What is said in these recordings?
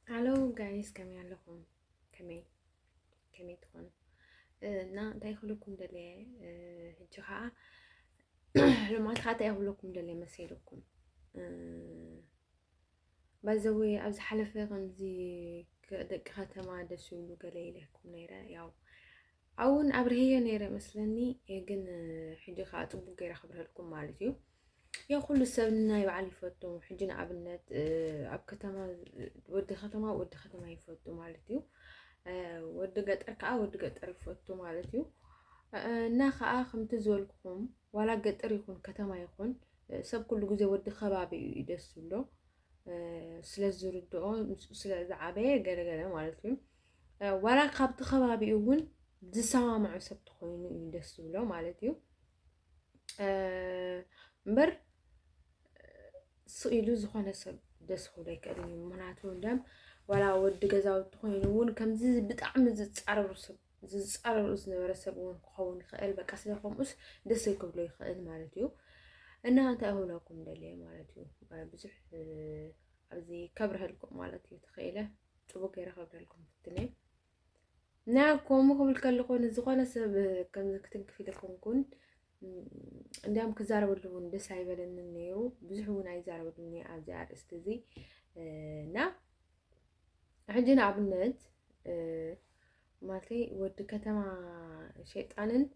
Hello guys, كمي عليكم كمي تكون نا دايخلكم دلي هجها لما تخاطئ أقولكم دلي مسيركم بزوي أبز حلفة غمزي دق ختما دسولو قليلكم نيرة ياو أون أبرهية نيرة مثلني يجن حجها أطبو غير خبرها لكم مالتيو يا كل سبنا يبعلي فوتو حجنا أبنت أب كتما ود ختما يفوتو مالتيو ود قطر ود قطر يفوتو مالتيو نا خا خمت زولكم ولا قطر يكون كتما يكون سب كل جزء ود خبابي يدسلو سلازردو سلازعبي جرجرة مالتيو ولا خبط خبابي يقول زسما مع سبت خوين يدسلو مالتيو مبر سئلو زخانة سب دسخو لك أدني مناتو دم ولا ود جزاو تخوين ون كم زي بتعمل زي عرب رس نبرسب ون خون خيل بكسر خمس دسيكو بلي خيل مالتيو إنها أنت أهولكم دليل مالتيو بزح أبزي كبر هلكم مالتيو تخيله تبغى يرخب لكم في التنين ناكم قبل كلكم الزخانة سب كم كتنك في لكم كن عندهم كزارب اللون دس هاي بدن النيرو بزحون عايز زارب اللوني عايز استزي نا حجنا عبنت مالتي ود كتما شيطانن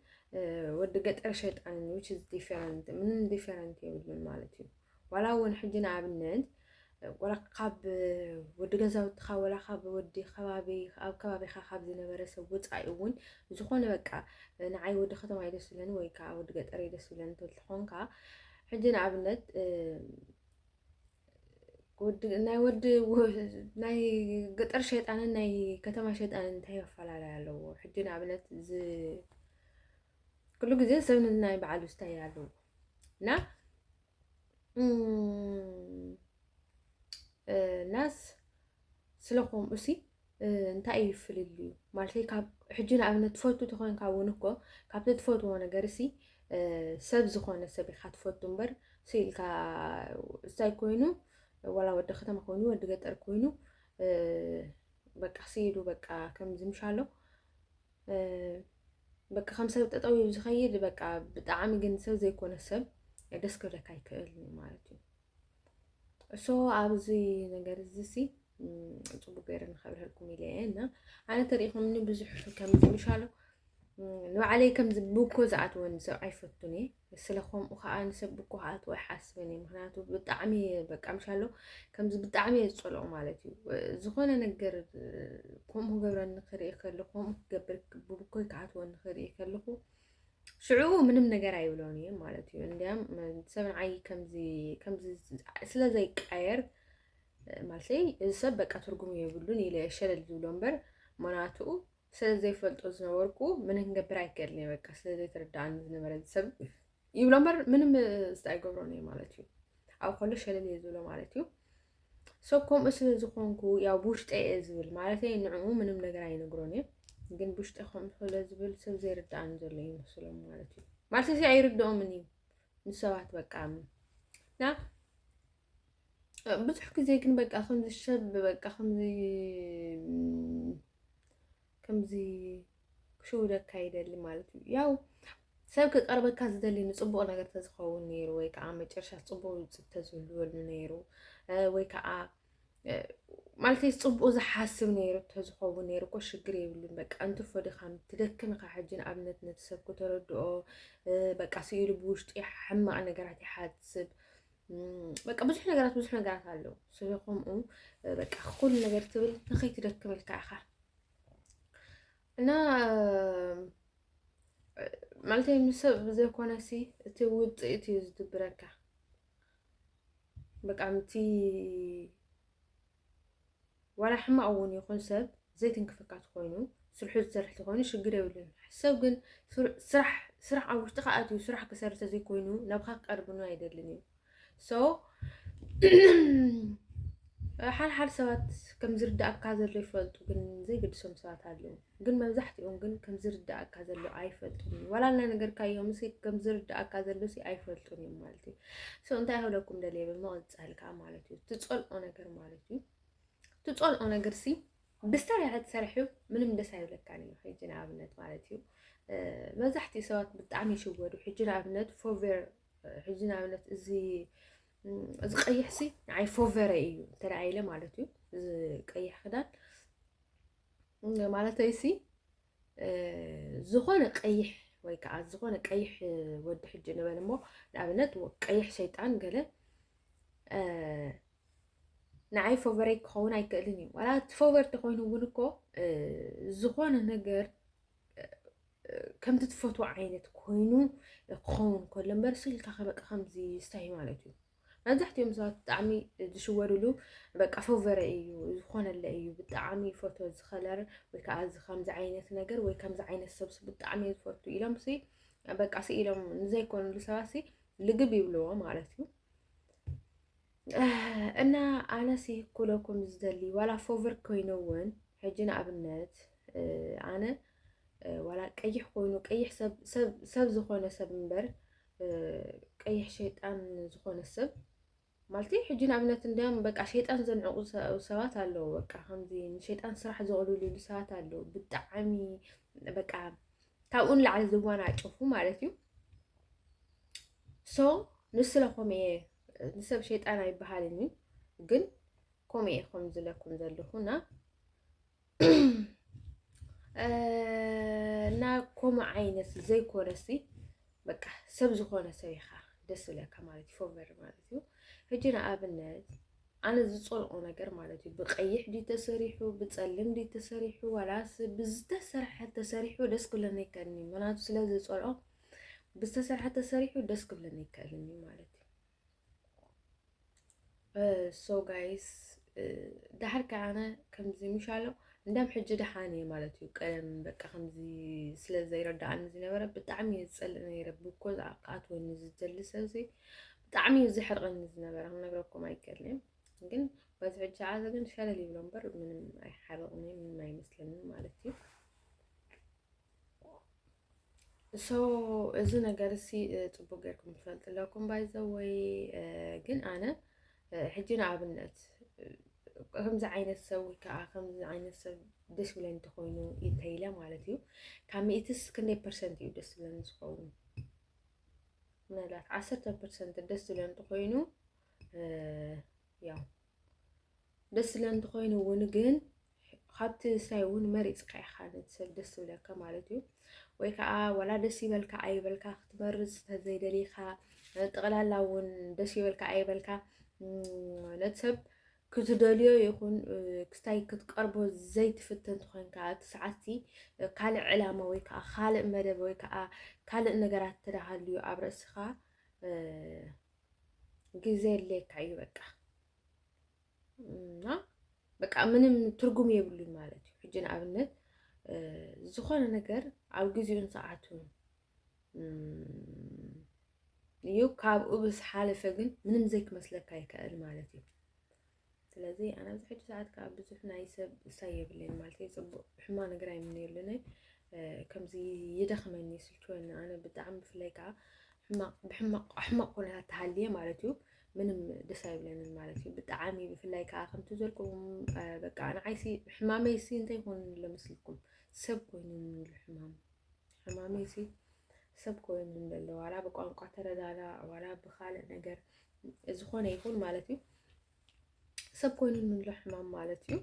ود قطر شيطانن which is different من different يبلون مالتي ولا ون حجنا عبنت ولا قاب ود جزاو تخاولا خاب ودي خبابي أو كبابي خاب زنبرة سوت عيون زخون بقى نعي ود ختم عيد سلن ويكا ود قطر عيد سلن تلخون كا حجنا عبنت ود ناي قطر شيطان ناي كتما شيطان انتهي فلا له حجنا عبنت كل جزء سوينا ناي بعلو استيالو نا ناس سلخهم أسي انتاي فلليو مالتي كاب حجنا أبنت فوتو تخون كاونكو كاب تفوتو وانا جرسي سب زخون سبي خات فوتو مبر سيل كا سايكوينو ولا ود ختم كوينو ود قطر كوينو بقى سيلو بقى كم زمشالو بقى خمسة تطوي زخيد بقى بتعامل جنسه زي كون سب يدسكر لك هيكل مالتي سو عاوزي نجار زسي صبوا غير نخبرها لكم إلينا أنا تاريخ مني بزح كم مشالو نوع عليكم زبوكو زعت ونسو عيفتوني بس لخوم أخا أنا سبوكو هات ويحاسبني مهناتو بتعمي بقى مشالو كم بتعمي يصلوا مالتي زخونة نجار كم هو جبر نخري يخلقهم جبر بوكو كعت ونخري يخلقوا شعور من نجار عيولوني مالتي عندهم سبع عي كم زي سلا زي كاير مالتي السب بقى ترجم يقولون إلى شلل زولنبر مناطق سلزي فلت أزنوركو من هنجبر عيكرني بقى سلزي تردان زنبر السب يولنبر من استعجبروني مالتي أو كل شلل يزولو مالتي سوكم اسم زخونكو يا بوشت أي أزول مالتي نعمو من نجار ينقروني ግን ብሽጠኹም ስለ ዝብል ሰብ ዘይርዳእን ዘሎ ይመስሎም ማለት እዩ ማለት እዚ ኣይርድኦም እዩ ንሰባት በቃ ና ብዙሕ ግዜ ግን በቃ ከምዚ ሰብ በቃ ከምዚ ክሽውደካ ይደሊ ማለት እዩ ያው ሰብ ክቀርበካ ዝደሊ ንፅቡቅ ነገር ተዝኸውን ነይሩ ወይ ከዓ መጨረሻ ፅቡቅ ውፅኢት ተዝህልወሉ ነይሩ ወይ ከዓ ማለት ፅቡቅ ዝሓስብ ነይሩ ተዝኸውን ነይሩ እኮ ሽግር የብሉን በቃ እንት ፈዲኻ ትደክም ኢኻ ሕጂ ንኣብነት ነቲ ሰብ ክተረድኦ በቃ ስኢሉ ብውሽጢ ሕማቕ ነገራት ይሓስብ በቃ ብዙሕ ነገራት ኣለው ስለከምኡ በቃ ኩሉ ነገር ትብል ንኸይትደክም ኢልካ ኢኻ እና ማለት ምሰብ ብዘይኮነሲ እቲ ውፅኢት እዩ ዝድብረካ በቃ ምቲ ولا حما أون يكون سب زي تنكفكات خوينو سرحو تسرح تخوينو شجر يولين حسب جن سرح أو اشتقاءاتي وسرح كسرت زي كوينو نبخاك أربنا يدلني so حال سوات كم زرد أكاز اللي فلتو جن زي قد سوم سوات هالو جن ما زحت يوم جن كم زرد أكاز اللي أي فلتوني ولا أنا نقدر كاي يوم سي كم زرد أكاز اللي سي أي فلتوني مالتي so أنت هقول لكم دليل ما تسأل كام مالتي تسأل أنا كر مالتي تطلع أنا قرسي بستريح تسرحه من بدساي لك يعني حجنا عبنت مالتيو مزحتي سوات بتعمي شو ورو حجنا عبنت فوفر حجنا عبنت إزي قيح سي عي فوفر أيو ترى عيلة مالتيو قيح خدان مالتي سي زخون قيح ويكع زخون قيح ود حجنا بلمو عبنت وقيح شيطان قال نعي فوفريك خون أيكلني ولا تفوفر تخونه ونكو زخون نجر كم تتفوتوا عينت كوينو خون كل مرسل كخبك خمزي استعي مالتي ما زحت يوم زات عمي دشوروا له بقى فوفر أيو زخون اللي أيو بتعمي فوتو زخلر وكأز خمز عينت نجر وكمز عينت سبس بتعمي فوتو إلهم سي بقى سي إلهم زي كون لسواسي لقبي بلوه مالتي أنا سي كلكم زدلي ولا فوفر كوينوون حجنا أبنات أنا ولا قيح كوينو قيح سب زخونة سب منبر قيح شيطان زخونة سب مالتي حجنا أبنات ندام بقى شيطان زنعقو سوات አለው በቃ همزين شيطان ስራሕ ዘقولوا لي سوات አለው ብጣዕሚ በቃ ካብኡን ላዕሊ ዝዋና አጭፉ ማለት እዩ ሶ ንስለኹም እየ نسب شيطان يبهالني ግን كومي خم زلكم زلخونا نا كوم عينس زي كورسي بقى سب زخونه سيخه دس لك مالتي فوفر مالتي هجنا ابنات انا زصلقو ነገር مالتي بقيح دي تسريحو بتصلم دي تسريحو ولاس بزتسرح تسريحو دس كلني كني مناتو سلاز زصلقو بزتسرح تسريحو دس كلني كلني مالتي so guys دحر كأنا كمزي مشالو ندم حجة دحاني مالتي وكلام بقى خمزي سلازة يرد عن زي نبرة بتعمي يسألني يربو كل عقات ونزل جلسة زي بتعمي يزي حرق النزل نبرة هم نقولكم ما يكلم لكن بس حجة عادة كن شال لي بلمبر من أي حرقني من ما يمثلني مالتي so إذا نجارسي تبغيركم فلت لكم بايزوي جن أنا حجنا عبنات خمس عين السوي خمس عين السو دش ولا انت خوينو يتهيلا مالتيو كميتس كني برسنت يدس ولا انت خوينو مالات 10% دس ولا انت خوينو يا دس ولا انت خوينو ونجن خدت سايون مريض قاي خانت سب دس ولا كمالتيو ويكا ولا دس يبلكا اي بلكا اختبرز هزي دليخا تغلالا ون دس يبلكا اي بلكا نتسب كتدليو يكون كستاي كتقربو زي تفتن تخون كات ساعتي كالع علامة ويكا خالق مدب ويكا كالق نجارات تدهاليو أبرسخا جزير ليك أي بقى بقى منهم ترجم يبلو مالتي حجنا أبنت زخون نجار أو جزيرن ساعتهم يو كاب أبس حالة فجن منهم زيك مسلك هاي كأل مالتي ስለዚህ أنا بزحج ساعات كاب بزح نايسب سايب لين مالتي صبو حما نقراي من يلنا كمزي يدخمني سلتوين أنا بدعم فليكا بحمق ولا تحليه مالتيو منهم دسايب لين مالتيو بدعامي بفليكا خم تزلكم بقى أنا عايسي حمامي يسي انت يكون لمثلكم سب كوين حمامي يسي سب كوين من ولا بقى قاتل دالا ولا بخالق نجر زخونه يكون مالتيو سب كوين من الحمام مالتيو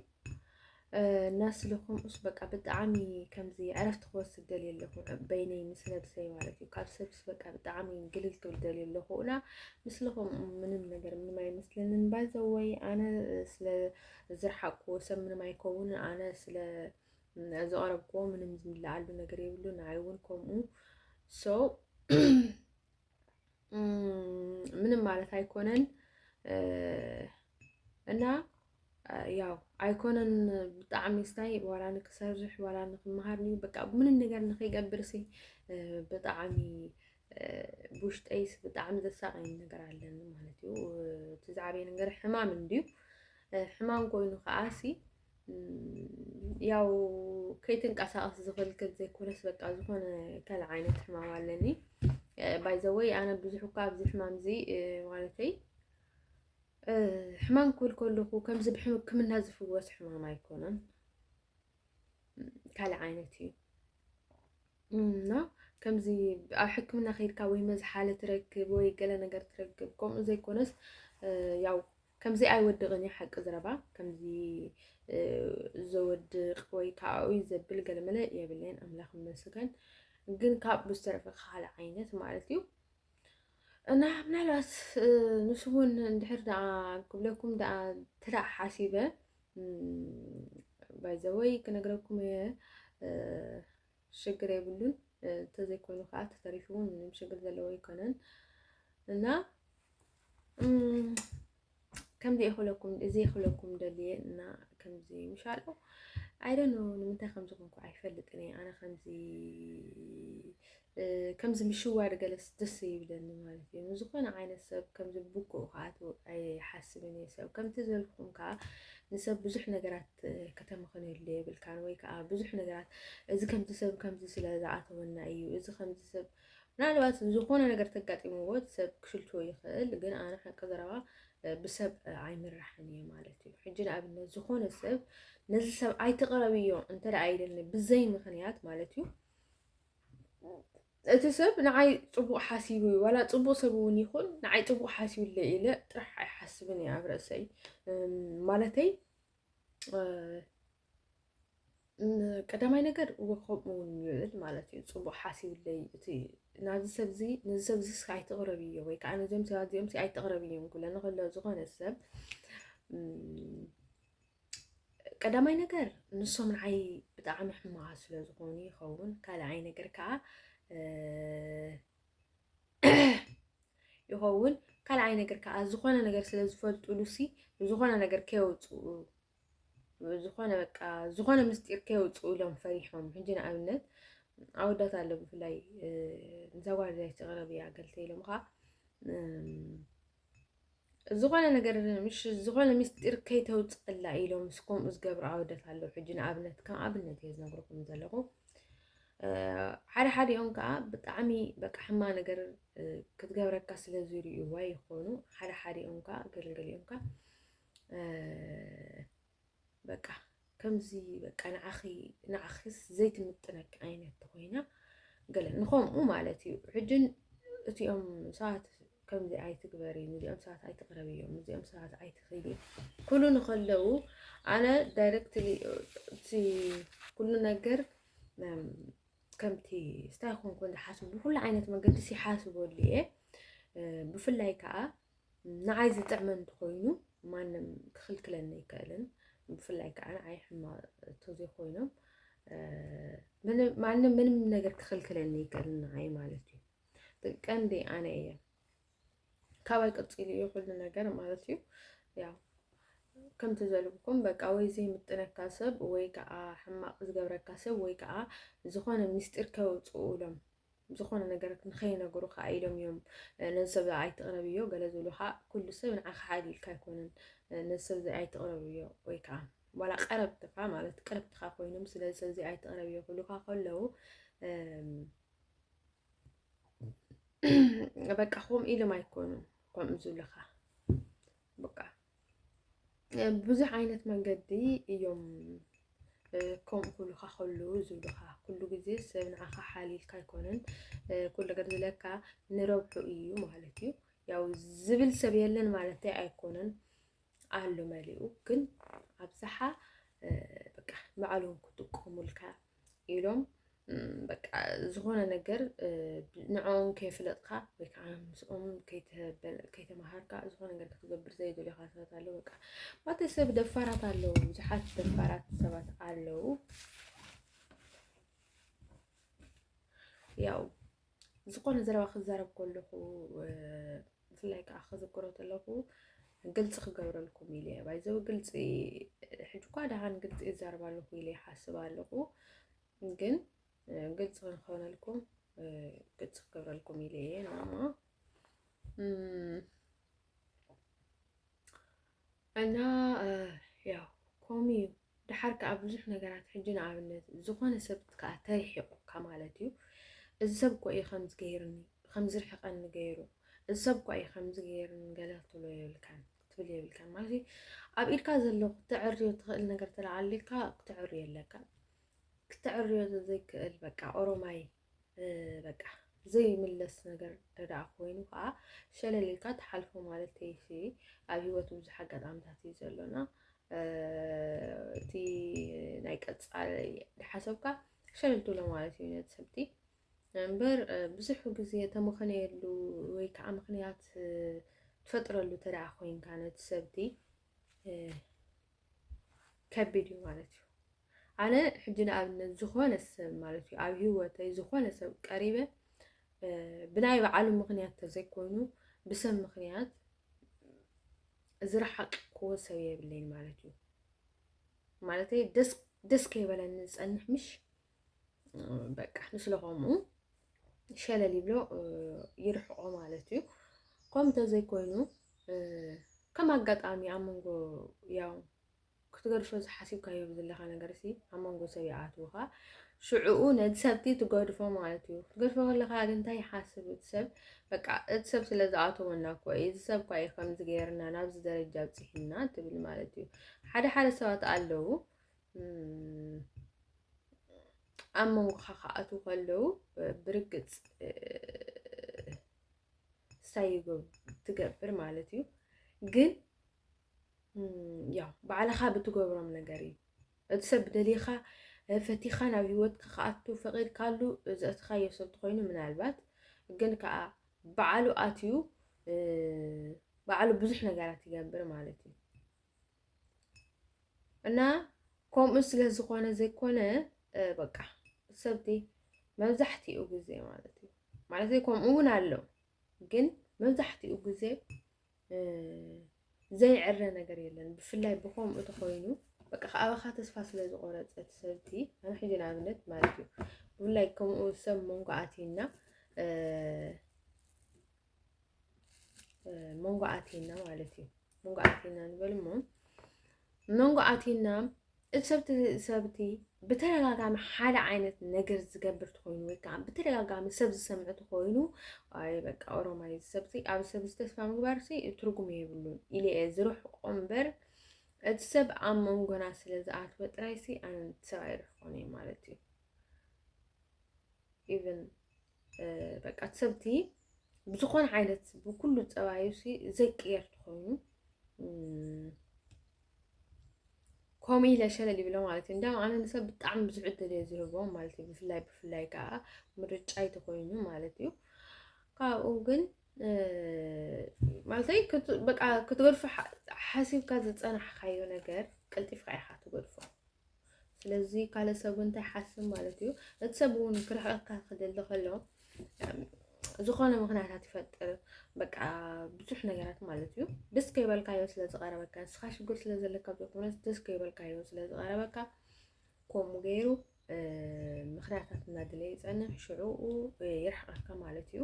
الناس لهم أس بقى بدعامي كمزي عرفت خوص الدليل لهم بيني مثل بسي مالتيو كاب سبس بقى بدعامي قللت الدليل لهونا مثلهم من النجر من ما يمثلن بازوي أنا سل زرحكو سم من ما يكون أنا سل زقربكو من مزمل على نجر يقولوا نعيونكم so من مالت هيكونن أنا ያው ኣይኮነን ብጣዕሚ ስታይ ወላ ንክሰርሕ ወላ ንክመሃርኒ በቃ ምን ነገር ንኸይገብርሲ ብጣዕሚ ብውሽጠይስ ብጣዕሚ ዘሳቀኝ ነገር ኣለኒ ማለት እዩ እቲ ዝዓበየ ነገር ሕማም እንድዩ ሕማም ኮይኑ ከዓሲ ያው ከይትንቀሳቀስ ዝኽእል ዘይኮነስ በቃ ዝኾነ ካልእ ዓይነት ሕማም ኣለኒ ባይ ዘ ወይ ኣነ ብዙሕ እኳ ኣብዚ ሕማም እዚ ማለተይ حمام كل كم زبحم كم الناس فوس حمام ما يكونن كال عينتي نا كم زي أحكمنا خير كوي مز حالة تركب وي قال نقدر تركب كم زي كونس ياو كم زي أي ود غني حق زربا كم زي زود قوي كاوي زبل قال ملا يا بلين أملاخ من سكن جن كاب بسترف خال عينت مالتيو أنا منالات نشوفون ندحر دعا قبلكم دعا ترى حاسبة باي ذا واي كنقرأكم هي شجرة يبلون تزي كونوا خاطر تعرفون من شجر زلوا يكونن እና ከምዚ ይኽለኩም እዚ ይኽለኩም ደልየ እና ከምዚ ምሻሎ I don't know ንምንታይ ከምዚ ኮንኩ ኣይፈልጥን እየ ኣነ ከምዚ ምሽዋር ገለስ ደስ ይብለኒ ማለት እዩ ንዝኾነ ዓይነት ሰብ ከምዚ ብኩኡ ከኣቱ ኣይሓስብን እየ ሰብ ከምቲ ዝበልኩም ከዓ ንሰብ ብዙሕ ነገራት ከተመኽነሉ የብልካን ወይ ከዓ ብዙሕ ነገራት እዚ ከምዚ ሰብ ከምዚ ስለ ዝኣተወና እዩ እዚ ከምዚ ሰብ ምናልባት ዝኾነ ነገር ተጋጢምዎ ሰብ ክሽልትዎ ይኽእል ግን ኣነ ሓቂ ዘረባ ብሰብ ኣይምራሕን እየ ማለት እዩ ሕጂ ንኣብነት ዝኾነ ሰብ ነዚ ሰብ ኣይትቕረብዮ እንተደ ኣይደልኒ ብዘይ ምኽንያት ማለት እዩ እቲ ሰብ ንዓይ ፅቡቕ ሓሲቡ ዋላ ፅቡቕ ሰብ እውን ይኹን ንዓይ ፅቡቕ ሓሲቡለ ኢለ ጥራሕ ኣይሓስብን እየ ኣብ ርእሰይ ማለተይ ቀዳማይ ነገር ከምኡ እውን ይብል ማለት እዩ ፅቡቕ ሓሲቡለይ እቲ ናዚ ሰብ እዚ ነዚ ሰብ እዚ ኣይትቕረብዮ ወይ ከዓ ነዞም ሰባት እዚኦም ኣይትቕረብዮም ክብለኒ ከሎ ዝኾነ ሰብ ቀዳማይ ነገር ንሶም ንዓይ ብጣዕሚ ሕማቓት ስለ ዝኾኑ ይኸውን ካልኣይ ነገር ከዓ ይኸውን ካልኣይ ነገር ከዓ ዝኾነ ነገር ስለ ዝፈልጡሉሲ ዝኾነ ነገር ከየውፅኡ ዝኾነ በቃ ዝኾነ ምስጢር ከየውፅኡ ኢሎም ፈሪሖም ሕጂ ንኣብነት ኣወዳት ኣሎ ብፍላይ ንዛ ጓል ኣይትቕረብ እያ ገልተ ኢሎም ከዓ ዝኾነ ነገር ምሽ ዝኾነ ምስጢር ከይተውፅአላ ኢሎም ከምኡ ዝገብሩ ኣወዳት ኣለዉ ሕጂ ንኣብነት ከም ኣብነት እየ ዝነግረኩም ዘለኹ ሓደ ሓዲኦም ከዓ ብጣዕሚ በቃ ሕማቕ ነገር ክትገብረካ ስለ ዝርእይዋ ይኾኑ ሓደ ሓዲኦም ከዓ ገለገሊኦም ከዓ በቃ ከምዚ በቃ ንዓኺስ ዘይትምጥነቂ ዓይነት ኮይና ገለ ንኸምኡ ማለት እዩ ሕጂ እቲኦም ሰባት ከምዚ ኣይትግበሪ ነዚኦም ሰባት ኣይትቕረብዮም ነዚኦም ሰባት ኣይትኽእሊ ኩሉ ንኸለዉ ኣነ ዳይረክትሊ እቲ ኩሉ ነገር ከምቲ ስታይ ኮንኩ ዝሓስቡ ብኩሉ ዓይነት መንገዲ ሲሓስበሉ እየ ብፍላይ ከዓ ንዓይ ዝጥዕመ እንተኮይኑ ማንም ክኽልክለኒ ኣይክእልን ብፍላይ ከዓ ንዓይ ሕማቕ ተዘይኮይኖም ማንም ምንም ነገር ክኽልክለኒ ኣይክእልን ንዓይ ማለት እዩ ቀንዲ ኣነ እየ ካባይ ቀፂሉ እዩ ኩሉ ነገር ማለት እዩ ያው ከምቲ ዘልኩኩም በቃ ወይ ዘይምጥነካ ሰብ ወይ ከዓ ሕማቕ ዝገብረካ ሰብ ወይ ከዓ ዝኾነ ምስጢር ከውፅኡ ኢሎም ዝኾነ ነገር ንኸይነገሩ ከዓ ኢሎም እዮም ነዚ ሰብ ኣይትቕረብዮ ገለ ዝብሉ ከዓ ኩሉ ሰብ ንዓኻ ሓሊልካ ኣይኮነን ነዚ ሰብ እዚ ኣይትቕረብዮ ወይ ከዓ ዋላ ቀረብትካ ማለት ቀረብትካ ኮይኖም ስለዚ ሰብ እዚ ኣይትቕረብዮ ክብሉካ ከለዉ በቃ ከምኡ ኢሎም ኣይኮኑን ከምኡ ዝብሉካ በቃ ብዙሕ ዓይነት መንገዲ እዮም ከምኡ ክብሉካ ከለዉ ዝብሉካ ኩሉ ግዜ ሰብ ንዓኻ ሓሊልካ ኣይኮነን ኩሉ ነገር ዝብለካ ንረብሑ እዩ ማለት እዩ ያው ዝብል ሰብ የለን ማለተይ ኣይኮነን ኣሎ መሊኡ ግን ኣብዝሓ በቃ ባዕሎም ክጥቀሙልካ ኢሎም በቃ ዝኾነ ነገር ንዖም ከይፍለጥካ ወይ ከዓ ምስኦም ከይተማሃርካ ዝኾነ ነገር ክትገብር ዘይደልዮካ ሰባት ኣለዉ በቃ ባተይ ሰብ ደፋራት ኣለዉ ብዙሓት ደፋራት ሰባት ኣለዉ ያው ዝኾነ ዘረባ ክዛረብ ከለኹ ብፍላይ ከዓ ክዝክሮ ከለኹ ግልፂ ክገብረልኩም ኢለ ባይዘው ግልፂ ሕጂ እኳ ደሃን ግልፂ ይዛረብ ኣለኹ ኢለ ይሓስብ ኣለኹ ግን ግልፂ ክንኾነልኩም ግልፂ ክገብረልኩም ኢለ እየ ናማ እና ያው ከምኡ እዩ ድሓር ከዓ ብዙሕ ነገራት ሕጂ ንኣብነት ዝኾነ ሰብ ከዓ ተሪሒቑካ ማለት እዩ እዚ ሰብ እኮ እዩ ከምዚ ገይሩኒ ከምዚ ርሕቐኒ ገይሩ እዚ ሰብ እኮ እዩ ከምዚ ገይሩኒ ገለ ክትብሎ የብልካን ክትብል የብልካን ማለት እዩ ኣብ ኢድካ ዘሎ ክትዕርዮ ትኽእል ነገር ተለዓሊልካ ክትዕርዮ ኣለካ ክትዕርዮ ዘይክእል በቃ ኦሮማይ በቃ ዘይምለስ ነገር ተዳኣ ኮይኑ ከዓ ሸለሊልካ ተሓልፎ ማለት እሺ ኣብ ሂወት ብዙሕ ኣጋጣሚታት እዩ ዘሎና እቲ ናይ ቀፃሊ ሓሰብካ ሸለል ትብሎ ማለት እዩ ነቲ ሰብቲ እምበር ብዙሕ ግዜ ተመኽነየሉ ወይ ከዓ ምክንያት ትፈጥረሉ ተዳኣ ኮይንካ ነቲ ሰብቲ ከቢድ እዩ ማለት እዩ ኣነ ሕጂ ንኣብነት ዝኾነ ሰብ ማለት እዩ ኣብ ሂወተይ ዝኾነ ሰብ ቀሪበ ብናይ ባዕሉ ምክንያት ተዘይኮይኑ ብሰብ ምክንያት ዝረሓቅ ክዎ ሰብ የብለይን ማለት እዩ ማለተይ ደስ ከይበለኒ ዝፀንሕ ምሽ በቃ ንስለኸምኡ ሸለል ይብሎ ይርሕቆ ማለት እዩ ከምኡ ተዘይኮይኑ ከም ኣጋጣሚ ኣብ መንጎ ያው ክትገድፎ ዝሓሲብካዮ ዘለካ ነገር ሲ ኣብ መንጎ ሰብ ይኣትውካ ሽዑኡ ነቲ ሰብቲ ትገድፎ ማለት እዩ ትገድፎ ከለካ ግን እንታይ ይሓስብ እቲ ሰብ በቃ እቲ ሰብ ስለዝኣተወና እኮ እዚ ሰብ እኳ እዩ ከምዚ ገይርና ናብዚ ደረጃ ኣብፅሒና ትብል ማለት እዩ ሓደ ሓደ ሰባት ኣለዉ ኣብ መንጎካ ክኣትዉ ከለዉ ብርግፅ ሳይጎ ትገብር ማለት እዩ ግን ያው ባዕልኻ ብትገብሮም ነገር እዩ እቲ ሰብ ደሊኻ ፈቲኻ ናብ ሂወትካ ክኣቱ ፈቒድካሉ ዘእትኻዮ ሰብ ተኮይኑ ምናልባት ግን ከዓ ባዕሉ ኣትዩ ባዕሉ ብዙሕ ነገራት ይገብር ማለት እዩ እና ከምኡ ስለ ዝኾነ ዘይኮነ በቃ ሰብቲ መብዛሕትኡ ግዜ ማለት እዩ ማለት ከምኡ እውን ኣሎ ግን መብዛሕትኡ ግዜ ዘይዕረ ነገር የለን ብፍላይ ብከምኡ ተኮይኑ በቃ ኣብኻ ተስፋ ስለ ዝቆረፀት ሰብቲ ኣነ ሕጂ ንኣብነት ማለት እዩ ብፍላይ ከምኡ ሰብ መንጎ ኣቲና ማለት እዩ መንጎ ኣቲና ንበል እሞ መንጎ ኣቲና እቲ ሰብቲ ብተደጋጋሚ ሓደ ዓይነት ነገር ዝገብር ተኮይኑ ወይ ከዓ ብተደጋጋሚ ሰብ ዝሰምዕ ተኮይኑ ኣይ በቃ ኦሮማይ ሰብቲ ኣብ ሰብ ተስፋ ምግባር ሲ ትርጉም የብሉን ኢለ ዝርሕቆ እምበር እቲ ሰብ ኣብ መንጎና ስለ ዝኣተወ ጥራይ ሲ ኣነ ሰብ ኣይርሕቆን እየ ማለት እዩ ኢቨን በቃ እቲ ሰብቲ ብዝኾነ ዓይነት ብኩሉ ፀባዩ ሲ ዘይቅየር ተኮይኑ ከምኡ ኢለ ሸለል ይብሎ ማለት እዩ እንዳም ኣነ ንሰብ ብጣዕሚ ብዙሕ ዕድል እየ ዝህቦ ማለት እዩ ብፍላይ ከዓ ምርጫይ ተኮይኑ ማለት እዩ ካብኡ ግን ማለተይ በቃ ክትገድፎ ሓሲብካ ዝፀናሕካዮ ነገር ቀልጢፍካ ኢኻ ትገድፎ ስለዚ ካለ ሰብ እንታይ ሓስብ ማለት እዩ እቲ ሰብ እውን ክርሕቀካ ክደሊ ከሎ ዝኾነ ምክንያታት ይፈጥር በቃ ብዙሕ ነገራት ማለት እዩ ደስ ከይበልካዮ ስለ ዝቀረበካ ንስኻ ሽጉር ስለ ዘለካ ብዘይኮነ ደስ ከይበልካዮ ስለ ዝቀረበካ ከምኡ ገይሩ ምክንያታት እናድለየ ይፀንሕ ሽዑኡ ይርሕቀካ ማለት እዩ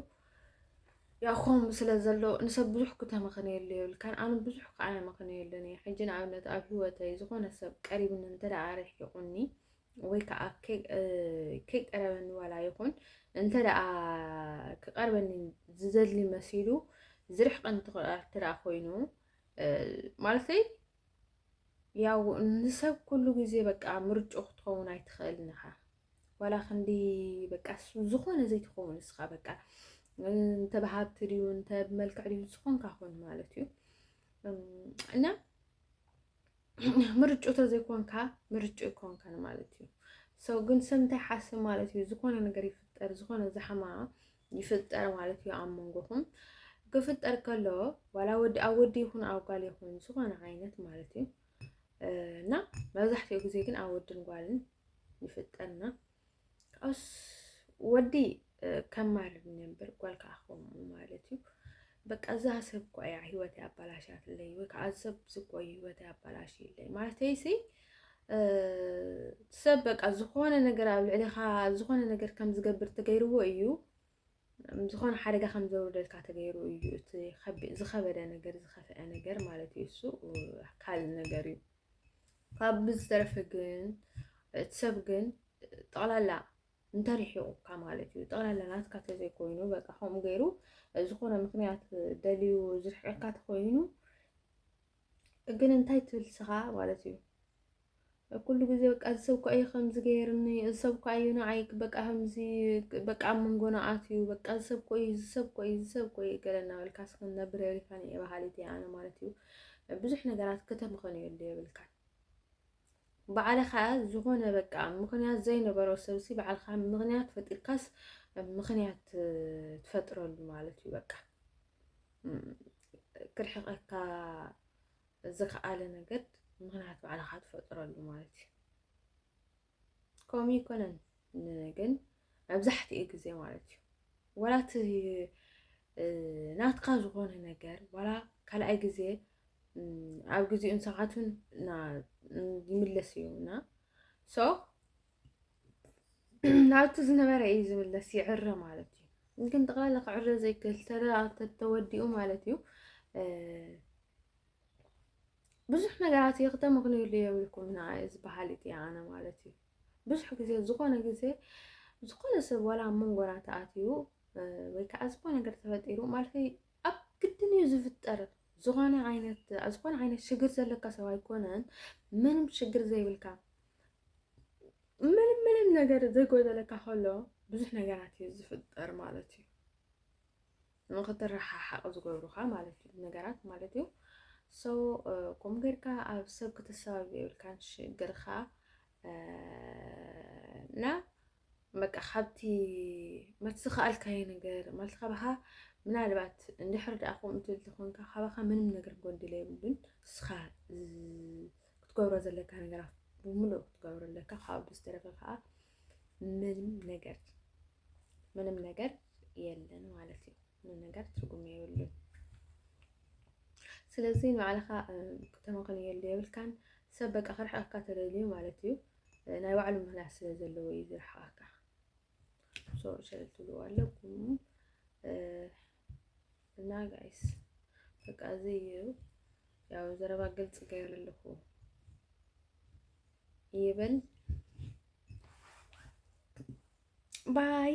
ያው ከምኡ ስለ ዘሎ ንሰብ ብዙሕ ክተመኽነየሉ የብልካን ኣነ ብዙሕ ከዓ መኽነየሉን እየ ሕጂ ንኣብነት ኣብ ሂወተይ ዝኾነ ሰብ ቀሪብኒ እንተደኣ ርሒቁኒ ወይ ከዓ ከይቀረበኒ ዋላ ይኹን እንተደኣ ክቀርበኒ ዝደሊ መሲሉ ዝርሕቀኒ እንተደኣ ኮይኑ ማለተይ ያው ንሰብ ኩሉ ግዜ በቃ ምርጭኡ ክትኸውን ኣይትኽእልን ኢኻ ዋላ ክንዲ በቃ ዝኾነ ዘይትኸውን ንስኻ በቃ እንተ ብሃብቲ ድዩ እንተ ብመልክዕ ድዩ ዝኾንካ ኮን ማለት እዩ እና ምርጭኡ ተዘይኮንካ ምርጭኡ ይኮንካ ማለት እዩ ሰው ግን ሰብ እንታይ ሓስብ ማለት እዩ ዝኾነ ነገር ይፍጠር ዝኾነ ዛሕማ ይፍጠር ማለት እዩ ኣብ መንጎኹም ክፍጠር ከሎ ዋላ ወዲ ኣብ ወዲ ይኹን ኣብ ጓል ይኹን ዝኾነ ዓይነት ማለት እዩ እና መብዛሕትኡ ግዜ ግን ኣብ ወድን ጓልን ይፍጠርና ካስ ወዲ ከማርር ነበር ጓል ከዓ ከምኡ ማለት እዩ በቃ እዛ ሰብ እኮ እያ ሂወተይ ኣበላሻትለይ ወይ ከዓ ሰብ ዝቆይ ሂወተይ ኣበላሽለይ ማለተይ ሲ ሰብ በቃ ዝኾነ ነገር ኣብ ልዕሊኻ ዝኾነ ነገር ከም ዝገብር ተገይርዎ እዩ ዝኾነ ሓደጋ ከም ዘውርደልካ ተገይሩ እዩ እቲ ዝኸበደ ነገር ዝኸፍአ ነገር ማለት እዩ እሱ ካልእ ነገር እዩ ካብ ብዝተረፈ ግን እቲ ሰብ ግን ጠቕላላ እንተሪሒቁካ ማለት እዩ ጠቕላላ ናትካ ተዘይኮይኑ በቃ ከምኡ ገይሩ ዝኾነ ምክንያት ደልዩ ዝርሕቀካ ተኮይኑ ግን እንታይ ትብል ስኻ ማለት እዩ ኩሉ ግዜ በቃ ዝሰብ እኮ እዩ ከምዚ ገይርኒ ዝሰብ እኮ እዩ ንዓይ በቃ ከምዚ በቃ ኣብ መንጎና ኣትዩ በቃ ዝሰብ እኮ እዩ ዝሰብ እኮ እዩ ገለና በልካስ ክንነብር የብልካን እየ ባህሊት እየ ኣነ ማለት እዩ ብዙሕ ነገራት ከተምኸን የሉ የብልካን ባዕልኻ ዝኾነ በቃ ምክንያት ዘይነበሮ ሰብሲ ባዕልኻ ምክንያት ፈጢርካስ ምክንያት ትፈጥረሉ ማለት እዩ በቃ ክርሕቐካ ዝከኣለ ነገር ምክንያት ባዕልኻ ትፈጥረሉ ማለት እዩ ከምኡ ይኮነን ግን መብዛሕትኡ ግዜ ማለት እዩ ዋላ እቲ ናትካ ዝኾነ ነገር ዋላ ካልኣይ ግዜ ኣብ ግዜኡን ሰዓቱን ይምለስ እዩና ሶ ናብቲ ዝነበረ እዩ ዝምለስ ይዕረ ማለት እዩ ግን ጠቕላላ ክዕረ ዘይክእል ተወዲኡ ማለት እዩ ብዙሕ ነገራት ክተመክንየሉ የብልኩም ንዓይ ዝበሃሊት እያ ኣነ ማለት እዩ ብዙሕ ግዜ ዝኾነ ግዜ ዝኾነ ሰብ ዋላ ኣብ መንጎና ተኣትዩ ወይ ከዓ ዝኾነ ነገር ተፈጢሩ ማለት ኣብ ግድን እዩ ዝፍጠር ዝኾነ ዓይነት ሽግር ዘለካ ሰብ ኣይኮነን ምንም ሽግር ዘይብልካ ምንም ነገር ዘይጎደለካ ከሎ ብዙሕ ነገራት እዩ ዝፍጠር ማለት እዩ ንኽትረሓሓቕ ዝገብሩካ ማለት እዩ ነገራት ማለት እዩ ሶ ከምኡ ጌርካ ኣብ ሰብ ክትሳበብ የብልካን ሽግርካ እና በቃ ካብቲ መትዝኸኣልካዮ ነገር ማለት ካባኻ ምናልባት እንድሕር ደኣኹም እትብል ኮንካ ካባኻ ምንም ነገር ጎዲለ የብሉን ንስኻ ክትገብሮ ዘለካ ነገራት ብምሉእ ክትገብሮ ኣለካ ካብ ብዝተረፈ ከዓ ምንም ነገር የለን ማለት እዩ ምንም ነገር ትርጉም የብሉን ስለዚ ንባዕልኻ ክተመኽንየሉ የብልካን ሰብ በቃ ክርሕቐካ ተደልዩ ማለት እዩ ናይ ባዕሉ ምክንያት ስለ ዘለዎ እዩ ዝርሕቐካ ሶ ሸል ትብልዎ ኣለኩም እና ጋይስ በቃ እዚ እዩ ያው ዘረባ ግልጽ ገይረ ኣለኹ ይብል ባይ